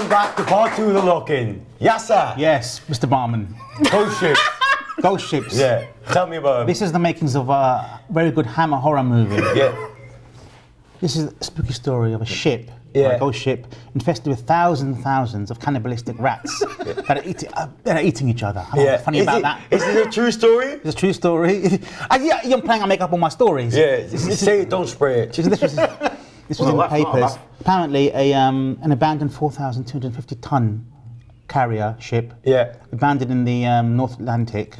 Welcome back to part 2 of the lock-in. Yes, sir. Yes, Mr. Barman. Ghost ships. Ghost ships. Yeah. Tell me about them. This is the makings of a very good Hammer horror movie. Yeah. This is a spooky story of a ship, Yeah. a ghost ship, infested with thousands and thousands of cannibalistic rats that are eating each other. I don't know what's funny about that. Is it a true story? It's a true story. I'm planning on make up all my stories. Yeah. Say it, don't spray it. This was in the papers. Apparently, an abandoned 4,250 ton carrier ship, abandoned in the North Atlantic,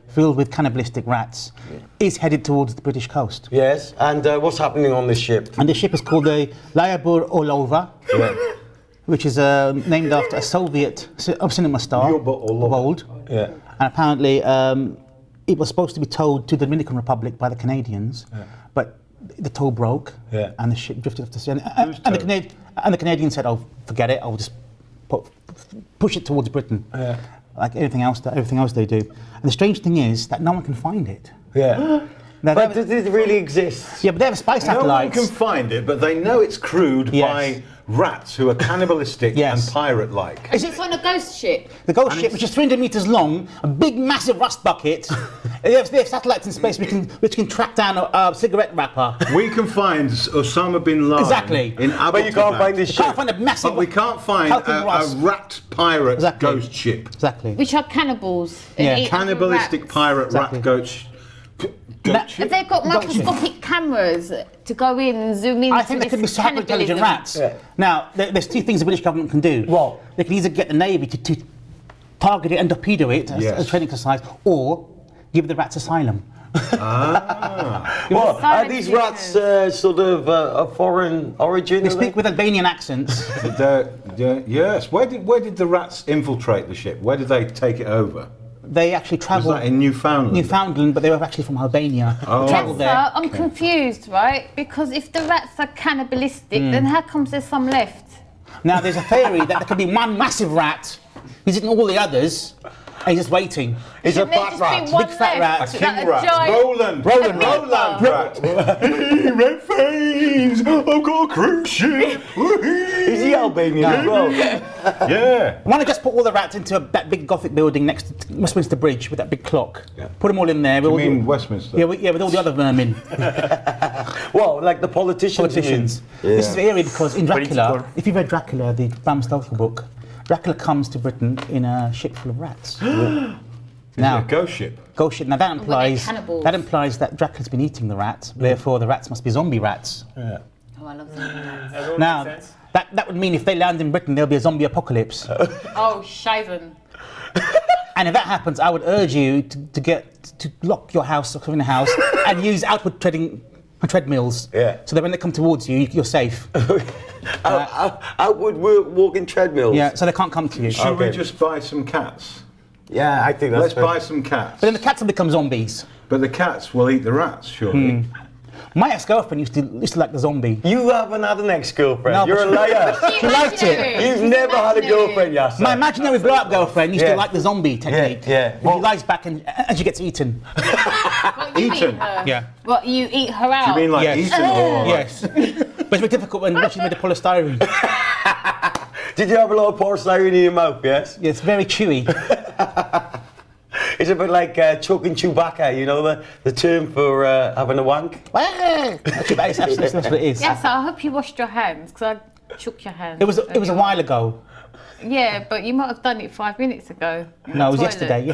filled with cannibalistic rats, is headed towards the British coast. Yes, and what's happening on this ship? And the ship is called the Lyabur Orlova, which is named after a Soviet cinema star of old. Yeah. And apparently, it was supposed to be towed to the Dominican Republic by the Canadians, but the tow broke, and the ship drifted off the sea. And the Canadians said, "Oh, forget it. I'll just push it towards Britain." Yeah. Like everything else they do. And the strange thing is that no one can find it. Yeah. But does it really exist? Yeah, but they have spy satellites. No one can find it, but they know it's crewed by rats who are cannibalistic and pirate-like. Is it on a ghost ship? The ghost ship, which is 300 meters long, a big, massive rust bucket. They have satellites in space which can track down a cigarette wrapper. We can find Osama bin Laden in Abbottabad. But you can't find this ship. You can't find a massive... But we can't find a rat pirate ghost ship. Exactly. Which are cannibals. Yeah. Cannibalistic pirate rat ghost have they got microscopic cameras to go in and zoom in? I think there could be hyper intelligent rats. Yeah. Now, there's two things the British government can do. What? They can either get the Navy to target it and torpedo it as a training exercise, or give the rats asylum. Well, are these rats sort of of foreign origin? They speak with Albanian accents. Yes. Where did the rats infiltrate the ship? Where did they take it over? They actually travelled... Was that in Newfoundland? Newfoundland, but they were actually from Albania. Oh. Travelled there. I'm confused, right? Because if the rats are cannibalistic, then how comes there's some left? Now, there's a theory that there could be one massive rat who's eating all the others, and he's just waiting. It's a fat rat. Big fat rat. A king rat. Roland rat. Hey, red face, I've got a cruise ship. Is he Albanian as well? Yeah. Why don't I just put all the rats into that big Gothic building next to Westminster Bridge with that big clock? Yeah. Put them all in there. You mean Westminster? Yeah, with all the other vermin. Well, like the politicians. Yeah. This is eerie because in Dracula, if you've read Dracula, the Bram Stoker book, Dracula comes to Britain in a ship full of rats. Now, a ghost ship. Ghost ship. Now that implies that Dracula's been eating the rats. Therefore, the rats must be zombie rats. Yeah. Oh, I love zombie rats. Now, that would mean if they land in Britain, there'll be a zombie apocalypse. Oh, shiven. And if that happens, I would urge you to lock your house in the house and use outward treadmills. Yeah. So that when they come towards you, you're safe. Outward walking treadmills. Yeah. So they can't come to you. Should we just buy some cats? Yeah, I think that's Let's buy some cats. But then the cats will become zombies. But the cats will eat the rats, surely. My ex-girlfriend used to like the zombie. You haven't had an ex-girlfriend. No, You're a liar. She liked it. You've never had a girlfriend, Yasser. My imaginary blow-up girlfriend used to like the zombie technique. Yeah. She lies back and she gets eaten. What, you Eaten? Eat her? Yeah. What, you eat her out? Do you mean like eaten or? Yes. But it's very difficult when she's made of polystyrene. Did you have a lot of polystyrene in your mouth, yes? Yeah, it's very chewy. It's a bit like choking Chewbacca, you know, the term for having a wank? Actually, that's what it is. Yes, I hope you washed your hands, because I shook your hands. It was a while ago. Yeah, but you might have done it 5 minutes ago. No, it was yesterday.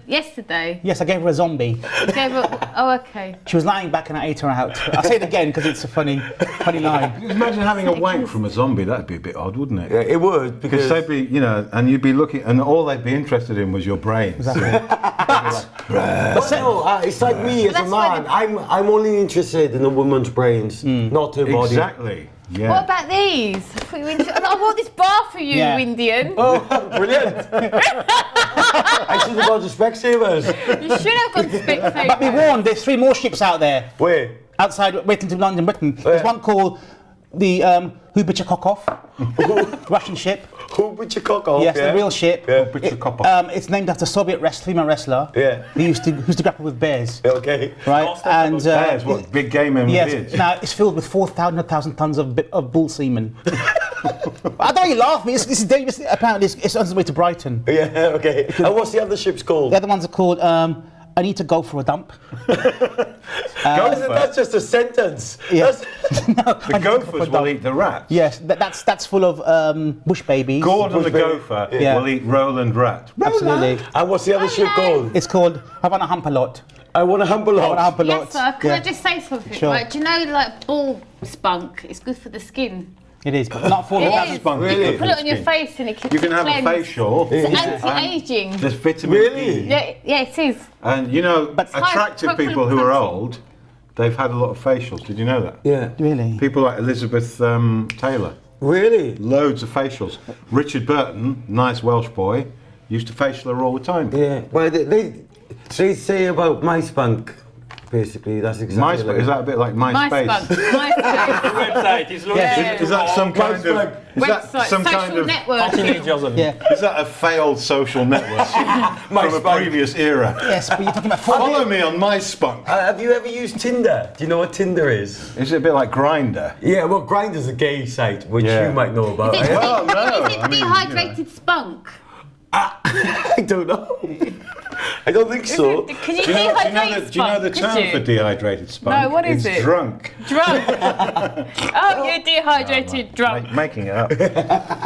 Yesterday? Yes, I gave her a zombie. You gave her, oh, okay. She was lying back and I ate her out. I'll say it again because it's a funny line. Imagine having a wank from a zombie. That'd be a bit odd, wouldn't it? Yeah, it would, because they'd be, and you'd be looking, and all they'd be interested in was your brain. Exactly. It's like me as a man. I'm only interested in a woman's brains, not her body. Exactly. Yeah. What about these? I want this bar for you, Indian. Oh, brilliant. I should have gone to Specsavers. You should have gone to Specsavers. But be warned, there's 3 more ships out there. Where? Outside, waiting to land in Britain. There's one called the Hubachakokov, Russian ship. Hubachakokov, yes, the real ship. Yeah. It's named after a Soviet female wrestler. Yeah. Who used to grapple with bears. Okay. Right. And bears, what big game men with beards? Now it's filled with 4,000 tons of bull semen. I don't really laugh. This is dangerous. Apparently, it's on its way to Brighton. Yeah, okay. And what's the other ships called? The other ones are called I need to go for a dump. That's just a sentence. Yeah. The gophers will eat the rats. Yes, that's full of bush babies. Gordon the gopher Yeah. will eat Roland rat. Absolutely. And what's the other ship called? It's called I Want to Hump a Lot. I want to humble I Want to lot. Hump a Lot. Yes, sir. Can Yeah. I just say something? Sure. Right, do you know, like bull spunk? It's good for the skin. It is, but not for It the is. spunk You is can good put for it on your skin. face and it can You can have a cleanse. facial. It's anti-aging. There's vitamin Really? E. Yeah, it is. And you know, But- attractive High people who are protein. old, they've had a lot of facials. Did you know that? Yeah. Really? People like Elizabeth Taylor, Really? loads of facials. Richard Burton, nice Welsh boy, used to facial her all the time. Yeah. Well, they say about my spunk, basically. That's exactly MySpace, is that a bit like My MySpace? spunk. MySpace. Website is located Yeah. Is that some kind of? MySpace. Is that Website, some social kind of? network. teenagers of Yeah. Is that a failed social network from a MySpace. previous era? Yes, but you're talking about Follow me on my spunk. Have you ever used Tinder? Do you know what Tinder is? Is it a bit like Grindr? Yeah, well, Grindr's a gay site, which Yeah. you might know about. Is it, Well, no, is it I mean, you know. dehydrated spunk? I don't know. I don't think so. Can you Do you know dehydrate do you know the spunk? term Could for you? dehydrated spunk? No, what is it's it? drunk. Drunk. Oh, you're dehydrated drunk. Making it up.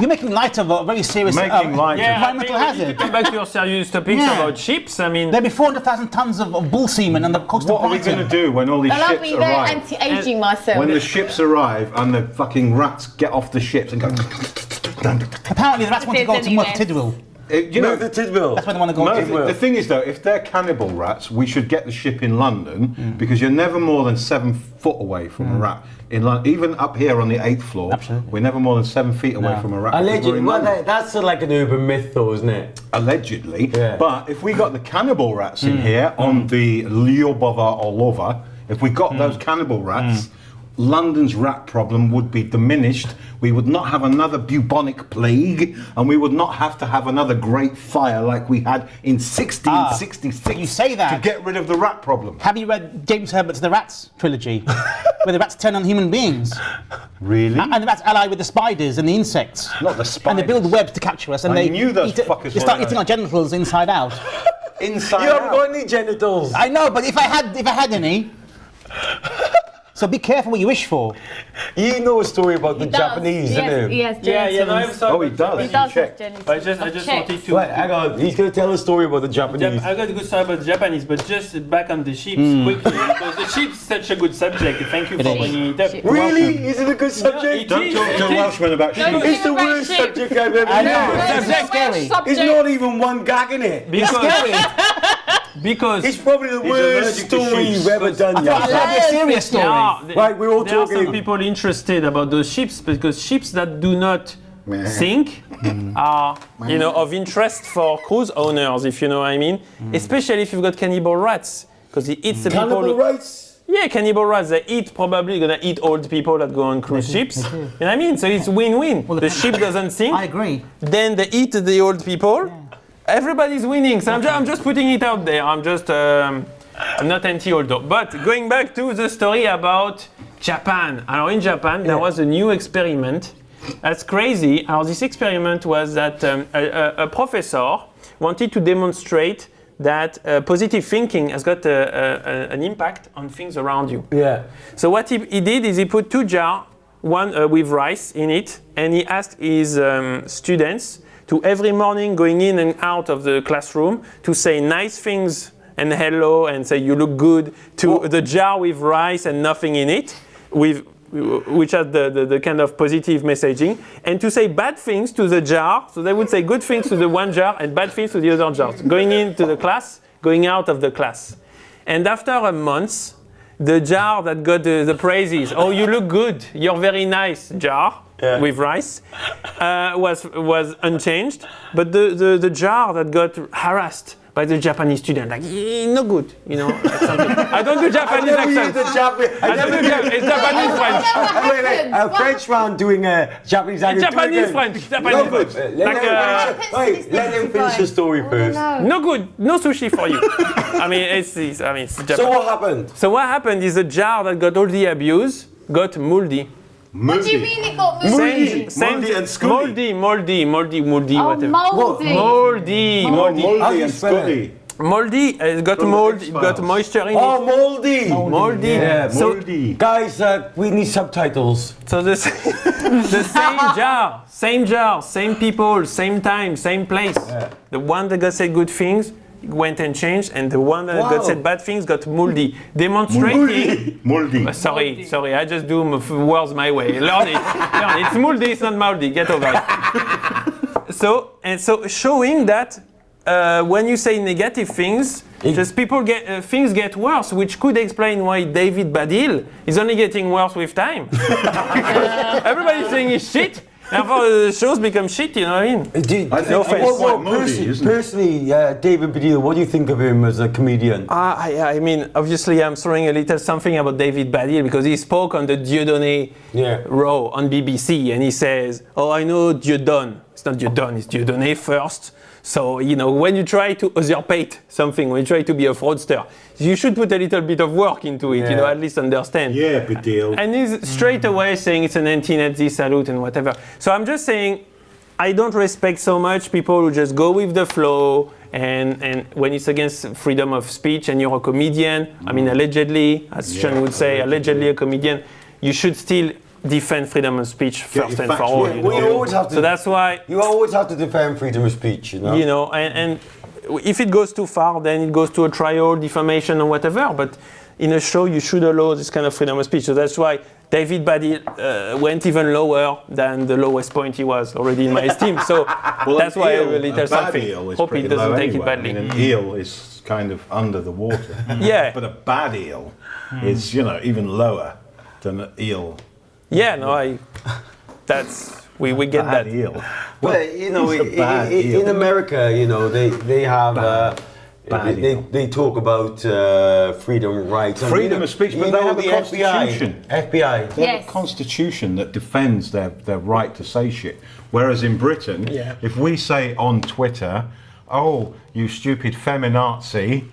You're making light of a very serious Making light Yeah, of I environmental think we need hazard. to come back to your serious topics Yeah. about ships. I mean, There'll be 400,000 tons of bull semen on the coast What of are we going Brighton. to do when all these Well, I'll ships be very arrive? anti-aging myself. When the ships arrive and the fucking rats get off the ships and go. Apparently, the rats want to go to There's any North less. Tidwell. You know, Move the Tidwell. That's where they want to go no, to. the thing is though, if they're cannibal rats, we should get the ship in London because you're never more than 7 foot away from a rat. In London, even up here on the 8th floor, Absolutely. we're never more than 7 feet away No. from a rat. because we're Allegedly, in well, London. that's like an urban myth, though, isn't it? Allegedly. Yeah. But if we got the cannibal rats in here on the Lyubova Orlova, if we got those cannibal rats, London's rat problem would be diminished. We would not have another bubonic plague, and we would not have to have another great fire like we had in 1666 you say that. to get rid of the rat problem. Have you read James Herbert's The Rats trilogy, where the rats turn on human beings, Really? and the rats ally with the spiders and the insects, Not the and they build spiders. webs to capture us, and I they knew those eat it- fuckers they start were- eating our genitals inside out. Inside You haven't out. got any genitals. I know, but if I had any, so be careful what you wish for. You know a story about the He does. Japanese, Yes, don't you? yes, yeah, no, I'm genitals. sorry. Oh, he does. He You does check. have genitals. I just I've checked. wanted to. Wait, hang on. He's going to tell a story about the Japanese. I got a good story about the Japanese, but just back on the ships quickly, because the ships is such a good subject. Thank you for is. bringing it up. Ship. Really? Is it a good subject? it Don't is, talk to it a is. Welshman about Don't sheep. It's the About worst ship. subject I've ever I know. heard. It's very scary. There's not even one gag in it. Because It's probably the He's worst allergic to story sheep. you've ever done, It's yeah. like a serious story. Right, we're all there are talking. some people interested about those ships because ships that do not sink are, of interest for cruise owners, if you know what I mean. Especially if you've got cannibal rats, because it eats the people. Cannibal rights? Yeah, cannibal rats. They probably gonna eat old people that go on cruise ships. You know what I mean? So it's win-win. The ship doesn't sink. I agree. Then they eat the old people. Everybody's winning. So I'm just putting it out there. I'm not anti-old though. But going back to the story about Japan. In Japan, there was a new experiment. That's crazy. This experiment was that a professor wanted to demonstrate that positive thinking has got an impact on things around you. Yeah. So what he did is he put 2 jars, one with rice in it, and he asked his students to every morning going in and out of the classroom to say nice things and hello and say you look good to the jar with rice and nothing in it, which has the kind of positive messaging, and to say bad things to the jar. So they would say good things to the one jar and bad things to the other jars, going into the class, going out of the class. And after a month, the jar that got the praises, oh, you look good, you're very nice, jar with rice, was unchanged. But the jar that got harassed by the Japanese student, like, no good, like something. I don't do Japanese accent. It's Japanese French. Wait, a Frenchman doing a Japanese accent. Japanese French. Japanese French. Let him finish the story first. No good, no sushi for you. It's Japan. So what happened? So what happened is the jar that got all the abuse got moldy. What do you mean it got moody? Moldy and Scully. Moldy, Oh, whatever. mouldy. Moldy. How do Moldy you and spell it? Scully. Moldy, it's got From the mold, it got X-Files. moisture in Oh, it. moldy. Moldy. Yeah, So, Moldy. Guys, we need subtitles. so the same jar, same people, same time, same place. Yeah. The one that got said good things went and changed, and the one that Wow. got said bad things got moldy. Demonstrating. Moldy. Sorry, I just do words my way. Learn it. It's moldy, it's not moldy. Get over it. So showing that when you say negative things, just people get things get worse, which could explain why David Baddiel is only getting worse with time. Everybody's saying he's shit. Therefore, the shows become shit. You know what I mean? I think No he's offense. quite moody, isn't he? Personally, David Baddiel, what do you think of him as a comedian? I mean, obviously, I'm throwing a little something about David Baddiel because he spoke on the Dieudonné Row on BBC, and he says, "Oh, I know Dieudonné. It's not Dieudonné, it's Dieudonné first. So, you know, when you try to usurpate something, when you try to be a fraudster, you should put a little bit of work into it, you know, at least understand." Yeah, big deal. And he's straight away saying it's an anti-Nazi salute and whatever. So I'm just saying, I don't respect so much people who just go with the flow, and when it's against freedom of speech and you're a comedian, I mean, allegedly, as Sean would say, allegedly a comedian, you should still defend freedom of speech first your and for facts all. right. You Well, know? you always have to. So that's why, You always have to defend freedom of speech, you know. you know, and if it goes too far, then it goes to a trial, defamation, or whatever. But in a show, you should allow this kind of freedom of speech. So that's why David Baddiel went even lower than the lowest point he was already in my esteem. So that's why I will little something. Hope he doesn't take it badly. I mean, an eel is kind of under the water. Yeah. But a bad eel is, you know, even lower than an eel. Yeah, no, we get Bad that. eel. Well, you know, It's a bad deal. in America, you know, they have bad they talk about freedom rights. And, Freedom you know, of speech, but you they know have a the constitution. FBI. They have Yes. a constitution that defends their right to say shit. Whereas in Britain, if we say on Twitter, "Oh, you stupid feminazi,"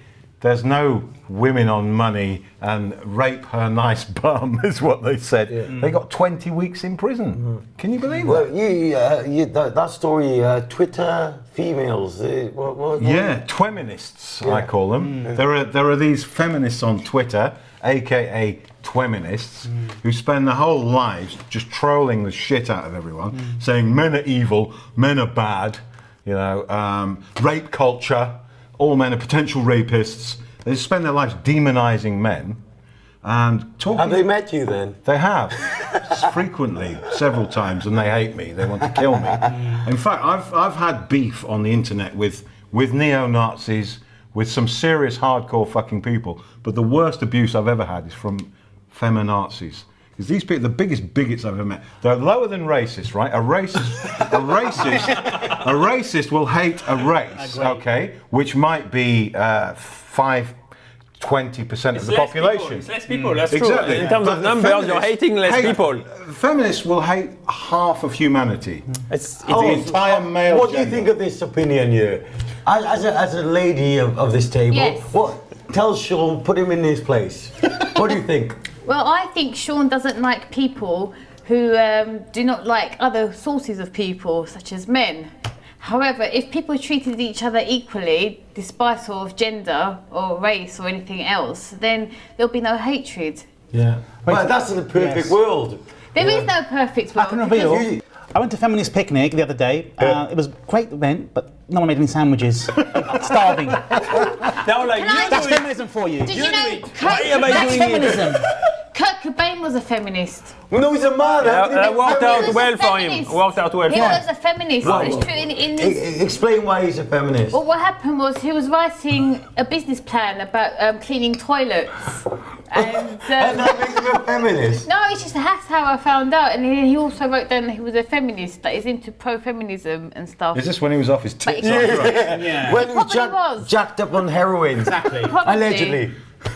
there's no women on money and rape her nice bum, is what they said. They got 20 weeks in prison. Can you believe Well, that? that story, Twitter females. What? Yeah, tweminists, I call them. There are these feminists on Twitter, aka tweminists, who spend their whole lives just trolling the shit out of everyone, saying men are evil, men are bad, you know, rape culture, all men are potential rapists. They spend their lives demonizing men and talking. Have they met you then? They have frequently, several times, and they hate me. They want to kill me. In fact, I've had beef on the internet with neo-Nazis, with some serious hardcore fucking people. But the worst abuse I've ever had is from feminazis. Because these people, the biggest bigots I've ever met, they're lower than racist, right? A racist will hate a race, okay, which might be 20% of the population. It's less people, that's Exactly. true. In terms But of numbers, you're hating less people. Feminists will hate half of humanity. It's The entire male What do you gender. think of this opinion here? As a lady of this table, Yes. tell Sean, put him in his place. What do you think? Well, I think Sean doesn't like people who do not like other sources of people, such as men. However, if people treated each other equally, despite sort of gender or race or anything else, then there'll be no hatred. Yeah. But that's in a perfect world. There is no perfect world. I can because- reveal. I went to Feminist Picnic the other day. It was a great event, but no one made any sandwiches. Starving. now like Can I- That's feminism for you. Did you know Why am I That's doing it? feminism. Kurt Cobain was a feminist? Well, no, he's a man. That worked He out was well a for him. feminist. Worked out well He for him. was a feminist. It's true. In this, Explain why he's a feminist. well, what happened was he was writing a business plan about cleaning toilets. And That makes him a feminist. no, it's just that's how I found out. And he also wrote down that he was a feminist, that he's into pro-feminism and stuff. Is this when he was off his But tits? Yeah. When he was Probably was. jacked up on heroin. Exactly. Probably. Allegedly.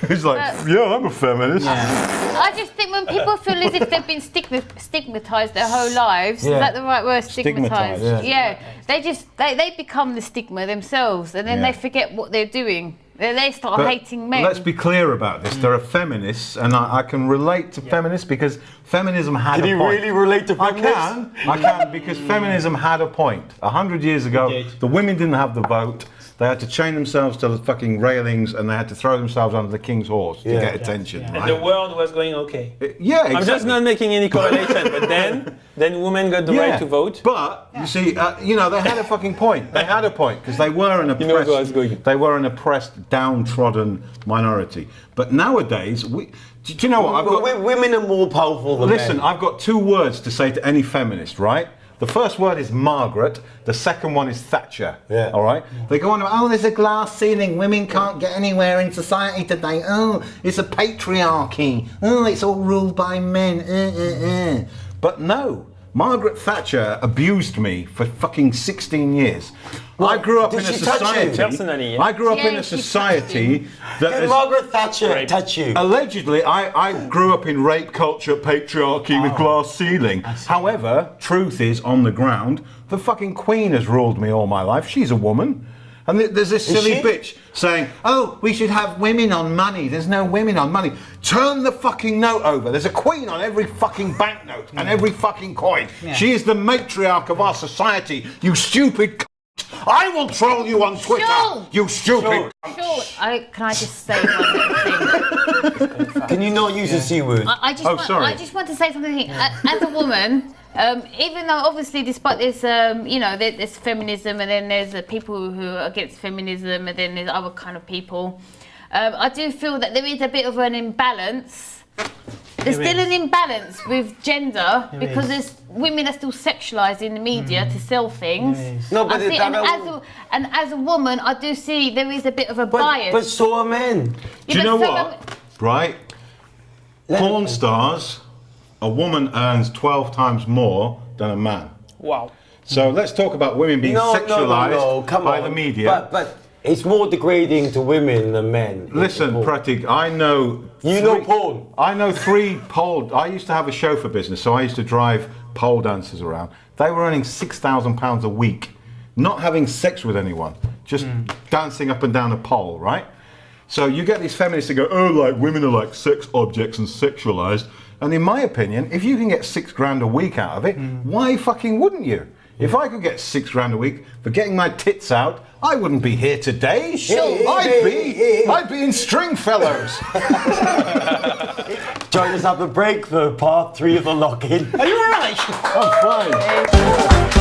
He's like, yeah, I'm a feminist. I just think when people feel as if they've been stigmatized their whole lives, Yeah. is that the right word? Stigmatized. Stigmatised, Yeah. They become the stigma themselves, and then Yeah. they forget what they're doing. They start But hating men. let's be clear about this. There are feminists, and I can relate to feminists because feminism had Can a you point. really relate to feminists? I can, because feminism had a point. 100 years ago, the women didn't have the vote. They had to chain themselves to the fucking railings, and they had to throw themselves under the king's horse to get attention. And Right? the world was going okay. Yeah, exactly. I'm just not making any correlation, but then women got the right to vote. But you see, they had a fucking point. They had a point because they were an know where I was oppressed. going. They were an oppressed, downtrodden minority. But nowadays, do you know what? Women are more powerful than Listen, men. I've got two words to say to any feminist, right? The first word is Margaret, the second one is Thatcher. Yeah. All right? They go on, oh, there's a glass ceiling, women can't get anywhere in society today. Oh, it's a patriarchy. Oh, it's all ruled by men. But no, Margaret Thatcher abused me for fucking 16 years. I grew up in did a she touch you? society. Personally, yeah. I grew up in Yeah, a she touched society that Did is. Margaret Thatcher touch you? Allegedly, I grew up in rape culture, patriarchy with glass ceiling. However, truth is, on the ground, the fucking Queen has ruled me all my life. She's a woman. And there's this silly she? bitch saying, oh, we should have women on money. There's no women on money. Turn the fucking note over. There's a queen on every fucking banknote and every fucking coin. Yeah. She is the matriarch of our society, you stupid I will troll you on Twitter, Sure. you stupid Sure. Can I just say one little thing? Can you not use a C word? sorry. I just want to say something. As a woman, even though obviously despite this, there's feminism and then there's people who are against feminism and then there's other kind of people, I do feel that there is a bit of an imbalance. There's still an imbalance with gender because there's women are still sexualised in the media to sell things. No, but and as a woman, I do see there is a bit of a bias. But so are men. Do you know what? Right? Porn stars, a woman earns 12 times more than a man. Wow. So let's talk about women being sexualized come by on. the media. But it's more degrading to women than men. Listen, Pratik, I know... You know porn. I know 3 pole... I used to have a chauffeur business, so I used to drive pole dancers around. They were earning £6,000 a week, not having sex with anyone, just dancing up and down a pole, right? So you get these feminists that go, oh, like women are like sex objects and sexualized. And in my opinion, if you can get $6,000 a week out of it, why fucking wouldn't you? If I could get $6,000 a week for getting my tits out, I wouldn't be here today. Sure. I'd be in Stringfellows. Join us at the break for part 3 of the lock-in. Are you alright? I'm fine.